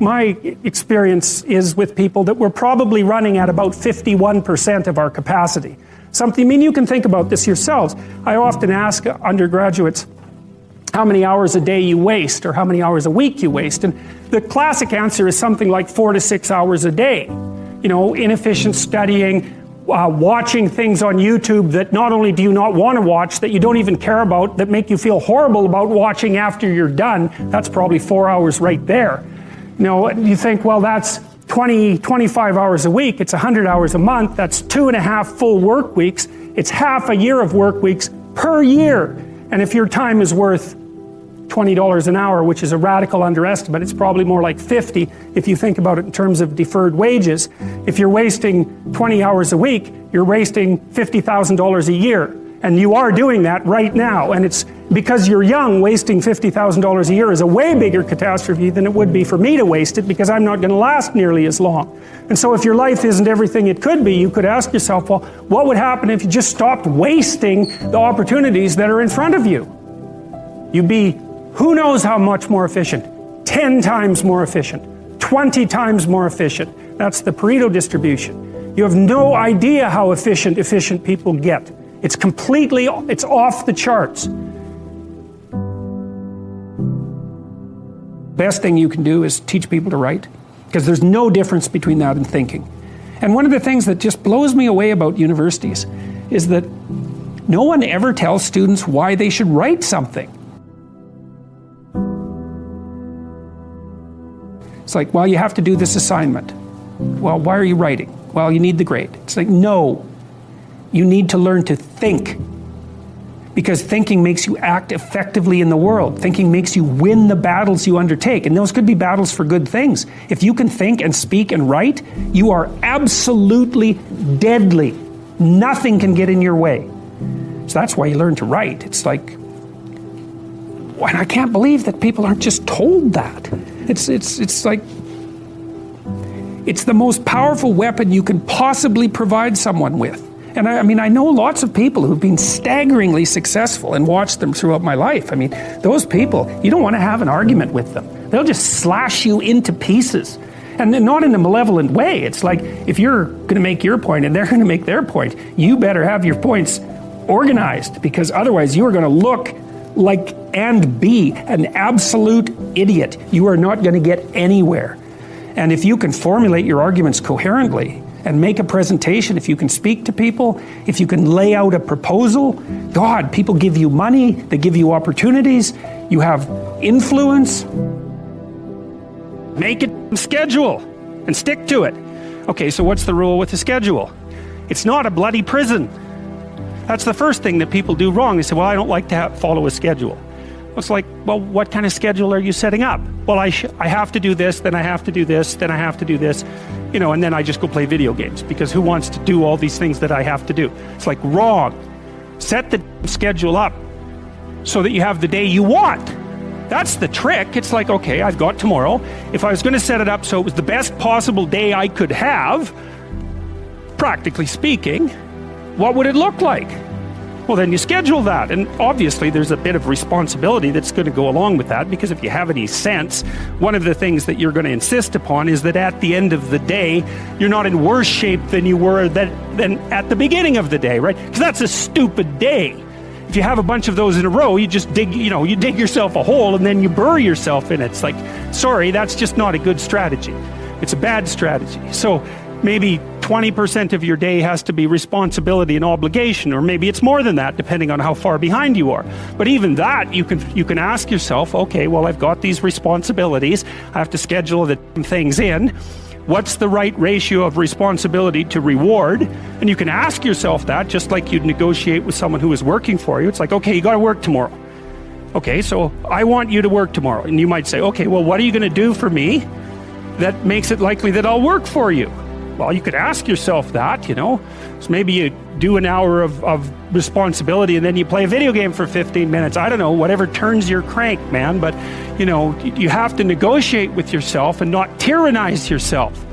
my experience is with people that we're probably running at about 51% of our capacity. Something, I mean, you can think about this yourselves. I often ask undergraduates how many hours a day you waste or how many hours a week you waste, and the classic answer is something like 4 to 6 hours a day. You know, inefficient studying, watching things on YouTube that not only do you not want to watch, that you don't even care about, that make you feel horrible about watching after you're done. That's probably 4 hours right there. You know, you think, well, that's 25 hours a week, it's 100 hours a month, that's 2.5 full work weeks, it's half a year of work weeks per year. And if your time is worth $20 an hour, which is a radical underestimate, it's probably more like 50 if you think about it in terms of deferred wages. If you're wasting 20 hours a week, you're wasting $50,000 a year. And you are doing that right now. And it's because you're young, wasting $50,000 a year is a way bigger catastrophe than it would be for me to waste it, because I'm not going to last nearly as long. And so if your life isn't everything it could be, you could ask yourself, well, what would happen if you just stopped wasting the opportunities that are in front of you? You'd be who knows how much more efficient. 10 times more efficient. 20 times more efficient. That's the Pareto distribution. You have no idea how efficient people get. It's completely, it's off the charts. Best thing you can do is teach people to write, because there's no difference between that and thinking. And one of the things that just blows me away about universities is that no one ever tells students why they should write something. It's like, well, you have to do this assignment. Well, why are you writing? Well, you need the grade. It's like, no. You need to learn to think. Because thinking makes you act effectively in the world. Thinking makes you win the battles you undertake. And those could be battles for good things. If you can think and speak and write, you are absolutely deadly. Nothing can get in your way. So that's why you learn to write. It's like, and I can't believe that people aren't just told that. It's like, it's the most powerful weapon you can possibly provide someone with. And I mean, I know lots of people who've been staggeringly successful and watched them throughout my life. I mean, those people, you don't want to have an argument with them. They'll just slash you into pieces. And not in a malevolent way. It's like, if you're going to make your point and they're going to make their point, you better have your points organized, because otherwise you are going to look like and be an absolute idiot. You are not going to get anywhere. And if you can formulate your arguments coherently and make a presentation, if you can speak to people, if you can lay out a proposal, God, people give you money, they give you opportunities, you have influence. Make a schedule and stick to it. Okay, so what's the rule with the schedule? It's not a bloody prison. That's the first thing that people do wrong. They say, well, I don't like to follow a schedule. It's like, well, what kind of schedule are you setting up? Well, I have to do this, then I have to do this, then I have to do this, you know, and then I just go play video games, because who wants to do all these things that I have to do? It's like, wrong. Set the schedule up so that you have the day you want. That's the trick. It's like, okay, I've got tomorrow. If I was going to set it up so it was the best possible day I could have, practically speaking, what would it look like? Well, then you schedule that, and obviously there's a bit of responsibility that's going to go along with that, because if you have any sense, one of the things that you're going to insist upon is that at the end of the day, you're not in worse shape than you were than at the beginning of the day, right? Because that's a stupid day. If you have a bunch of those in a row, you just dig, you dig yourself a hole and then you bury yourself in it. It's like, sorry, that's just not a good strategy. It's a bad strategy. So maybe 20% of your day has to be responsibility and obligation, or maybe it's more than that, depending on how far behind you are. But even that, you can ask yourself, okay, well, I've got these responsibilities, I have to schedule the things in. What's the right ratio of responsibility to reward? And you can ask yourself that, just like you'd negotiate with someone who is working for you. It's like, okay, you got to work tomorrow. Okay, so I want you to work tomorrow. And you might say, okay, well, what are you going to do for me that makes it likely that I'll work for you? Well, you could ask yourself that, So maybe you do an hour of responsibility and then you play a video game for 15 minutes. I don't know, whatever turns your crank, man. But, you have to negotiate with yourself and not tyrannize yourself.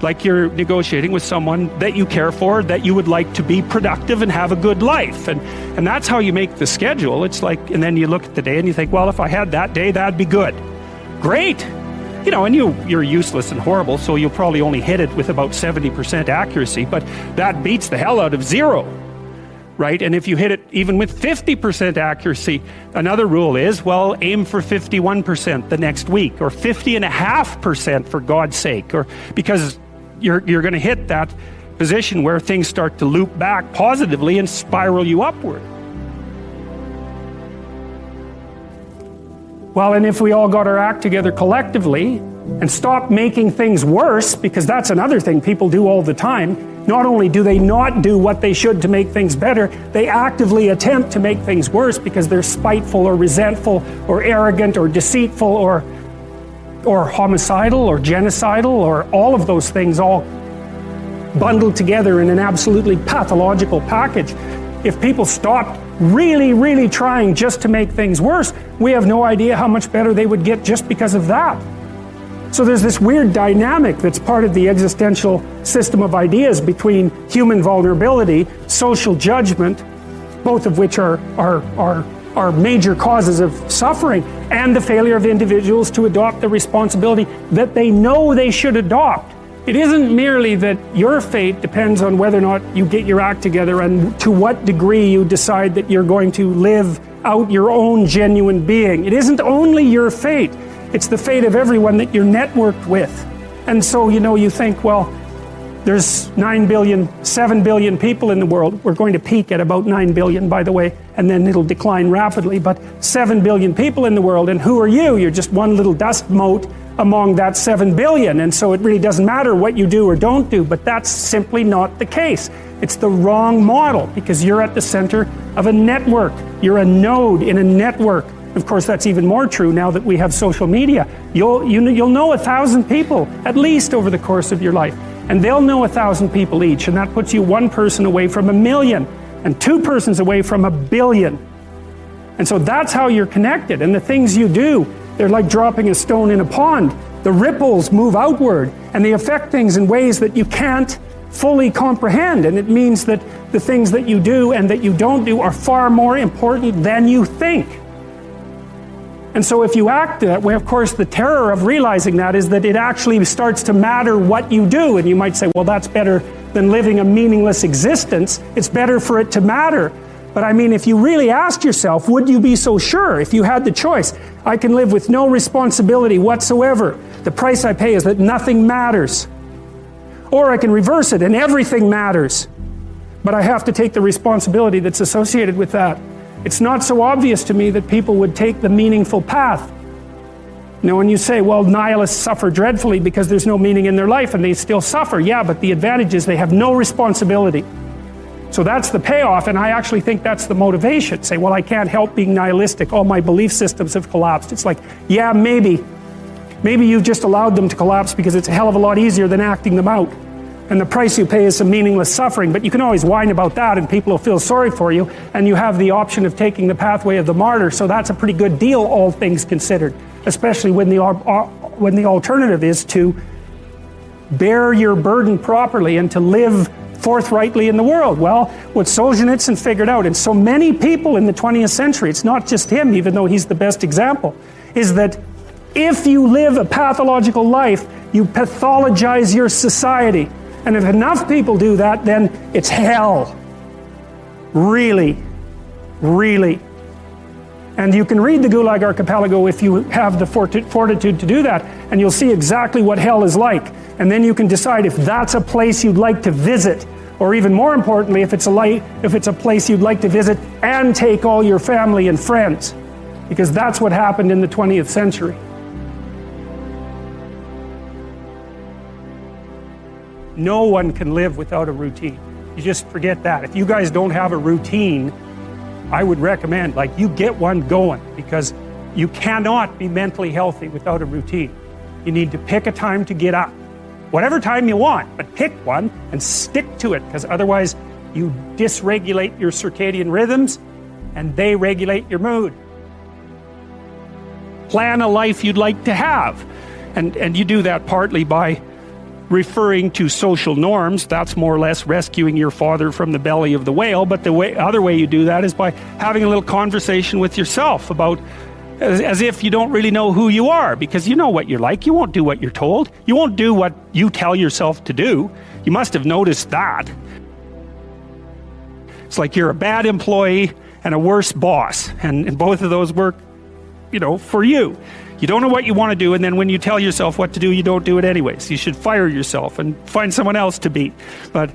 Like you're negotiating with someone that you care for, that you would like to be productive and have a good life. And that's how you make the schedule. It's like, and then you look at the day and you think, well, if I had that day, that'd be good. Great. you know, and you're useless and horrible, so you'll probably only hit it with about 70% accuracy, but that beats the hell out of 0. Right? And if you hit it even with 50% accuracy, another rule is, well, aim for 51% the next week, or 50.5% for God's sake, or because you're going to hit that position where things start to loop back positively and spiral you upward. Well, and if we all got our act together collectively and stop making things worse, because that's another thing people do all the time. Not only do they not do what they should to make things better, they actively attempt to make things worse because they're spiteful or resentful or arrogant or deceitful or homicidal or genocidal, or all of those things all bundled together in an absolutely pathological package. If people stopped really, really trying just to make things worse, we have no idea how much better they would get just because of that. So there's this weird dynamic that's part of the existential system of ideas between human vulnerability, social judgment, both of which are major causes of suffering, and the failure of individuals to adopt the responsibility that they know they should adopt. It isn't merely that your fate depends on whether or not you get your act together and to what degree you decide that you're going to live out your own genuine being. It isn't only your fate. It's the fate of everyone that you're networked with. And so, you know, you think, well, there's 9 billion, 7 billion people in the world. We're going to peak at about 9 billion, by the way, and then it'll decline rapidly, but 7 billion people in the world, and who are you? You're just one little dust mote among that 7 billion, and so it really doesn't matter what you do or don't do, but that's simply not the case. It's the wrong model, because you're at the center of a network. You're a node in a network. Of course, that's even more true now that we have social media. You'll know 1,000 people, at least over the course of your life. And they'll know 1,000 people each, and that puts you one person away from 1,000,000, and two persons away from 1,000,000,000. And so that's how you're connected, and the things you do, they're like dropping a stone in a pond. The ripples move outward, and they affect things in ways that you can't fully comprehend, and it means that the things that you do and that you don't do are far more important than you think. And so if you act that way, of course, the terror of realizing that is that it actually starts to matter what you do. And you might say, well, that's better than living a meaningless existence. It's better for it to matter. But I mean, if you really asked yourself, would you be so sure if you had the choice? I can live with no responsibility whatsoever. The price I pay is that nothing matters. Or I can reverse it and everything matters. But I have to take the responsibility that's associated with that. It's not so obvious to me that people would take the meaningful path. You know, when you say, well, nihilists suffer dreadfully because there's no meaning in their life and they still suffer. Yeah, but the advantage is they have no responsibility. So that's the payoff, and I actually think that's the motivation. Say, well, I can't help being nihilistic. All my belief systems have collapsed. It's like, yeah, maybe you've just allowed them to collapse because it's a hell of a lot easier than acting them out. And the price you pay is some meaningless suffering, but you can always whine about that and people will feel sorry for you, and you have the option of taking the pathway of the martyr, so that's a pretty good deal, all things considered, especially when the alternative is to bear your burden properly and to live forthrightly in the world. Well, what Solzhenitsyn figured out, and so many people in the 20th century, it's not just him, even though he's the best example, is that if you live a pathological life, you pathologize your society. And if enough people do that, then it's hell. Really, really. And you can read the Gulag Archipelago if you have the fortitude to do that, and you'll see exactly what hell is like. And then you can decide if that's a place you'd like to visit, or even more importantly, if it's a place you'd like to visit and take all your family and friends. Because that's what happened in the 20th century. No one can live without a routine. You just forget that. If you guys don't have a routine, I would recommend, like, you get one going, because you cannot be mentally healthy without a routine. You need to pick a time to get up. Whatever time you want, but pick one and stick to it, because otherwise you dysregulate your circadian rhythms and they regulate your mood. Plan a life you'd like to have. And you do that partly by referring to social norms. That's more or less rescuing your father from the belly of the whale, but the other way you do that is by having a little conversation with yourself about as if you don't really know who you are, because you know what you're like. You won't do what you're told. You won't do what you tell yourself to do. You must have noticed that. It's like you're a bad employee and a worse boss, and both of those work, for you. You don't know what you want to do, and then when you tell yourself what to do, you don't do it anyways. You should fire yourself and find someone else to beat. But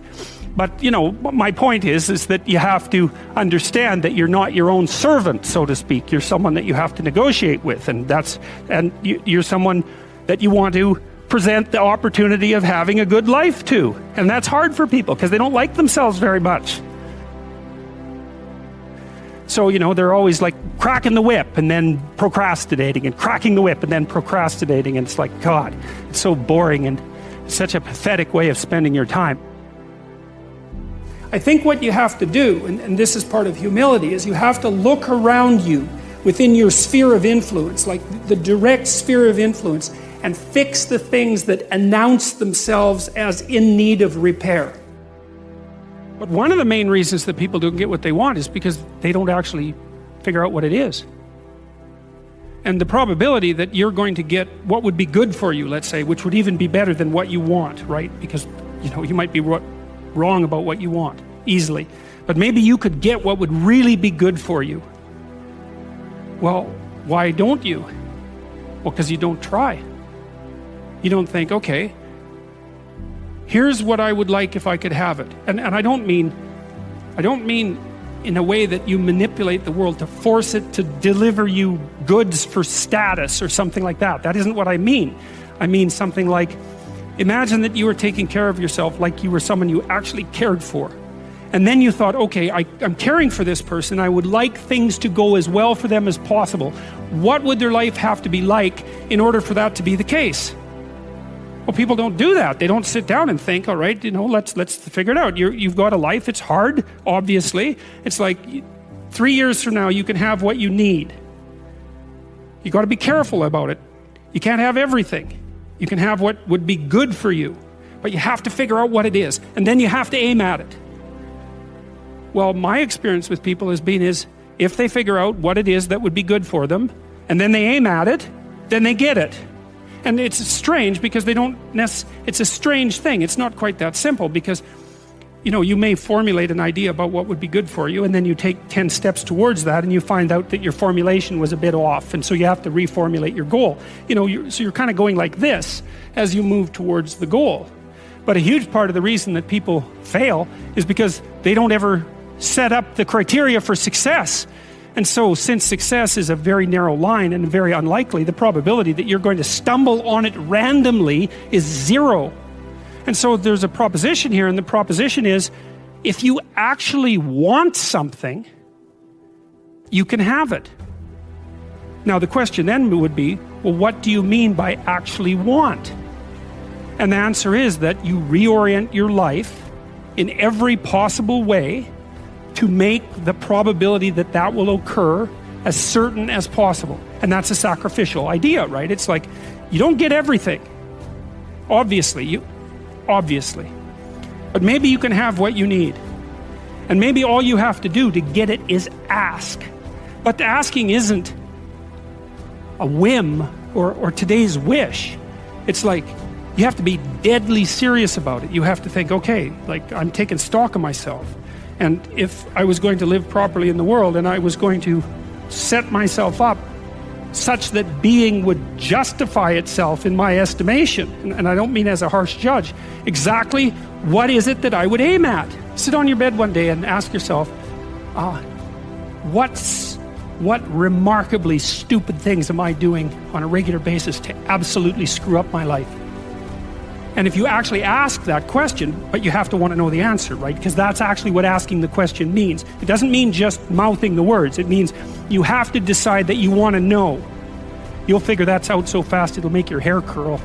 my point is that you have to understand that you're not your own servant, so to speak. You're someone that you have to negotiate with, and you're someone that you want to present the opportunity of having a good life to. And that's hard for people because they don't like themselves very much. So, they're always like cracking the whip and then procrastinating, and cracking the whip and then procrastinating. And it's like, God, it's so boring and such a pathetic way of spending your time. I think what you have to do, and this is part of humility, is you have to look around you within your sphere of influence, like the direct sphere of influence, and fix the things that announce themselves as in need of repair. But one of the main reasons that people don't get what they want is because they don't actually figure out what it is. And the probability that you're going to get what would be good for you, let's say, which would even be better than what you want, right? Because, you might be wrong about what you want, easily. But maybe you could get what would really be good for you. Well, why don't you? Well, because you don't try. You don't think, okay, here's what I would like if I could have it. And I don't mean in a way that you manipulate the world to force it to deliver you goods for status or something like that. That isn't what I mean. I mean something like, imagine that you were taking care of yourself like you were someone you actually cared for. And then you thought, okay, I'm caring for this person. I would like things to go as well for them as possible. What would their life have to be like in order for that to be the case? Well, people don't do that. They don't sit down and think, all right, let's figure it out. You've got a life. It's hard, obviously. It's like 3 years from now, you can have what you need. You got to be careful about it. You can't have everything. You can have what would be good for you, but you have to figure out what it is, and then you have to aim at it. Well, my experience with people has been if they figure out what it is that would be good for them, and then they aim at it, then they get it. And it's strange because it's a strange thing. It's not quite that simple because, you may formulate an idea about what would be good for you, and then you take 10 steps towards that, and you find out that your formulation was a bit off, and so you have to reformulate your goal. So you're kind of going like this as you move towards the goal. But a huge part of the reason that people fail is because they don't ever set up the criteria for success. And so, since success is a very narrow line and very unlikely, the probability that you're going to stumble on it randomly is 0. And so there's a proposition here, and the proposition is, if you actually want something, you can have it. Now the question then would be, well, what do you mean by actually want? And the answer is that you reorient your life in every possible way to make the probability that will occur as certain as possible. And that's a sacrificial idea, right? It's like, you don't get everything. Obviously. But maybe you can have what you need. And maybe all you have to do to get it is ask. But asking isn't a whim or today's wish. It's like, you have to be deadly serious about it. You have to think, okay, like, I'm taking stock of myself. And if I was going to live properly in the world, and I was going to set myself up such that being would justify itself in my estimation, and I don't mean as a harsh judge, exactly what is it that I would aim at? Sit on your bed one day and ask yourself, what remarkably stupid things am I doing on a regular basis to absolutely screw up my life? And if you actually ask that question, but you have to want to know the answer, right? Because that's actually what asking the question means. It doesn't mean just mouthing the words. It means you have to decide that you want to know. You'll figure that's out so fast it'll make your hair curl.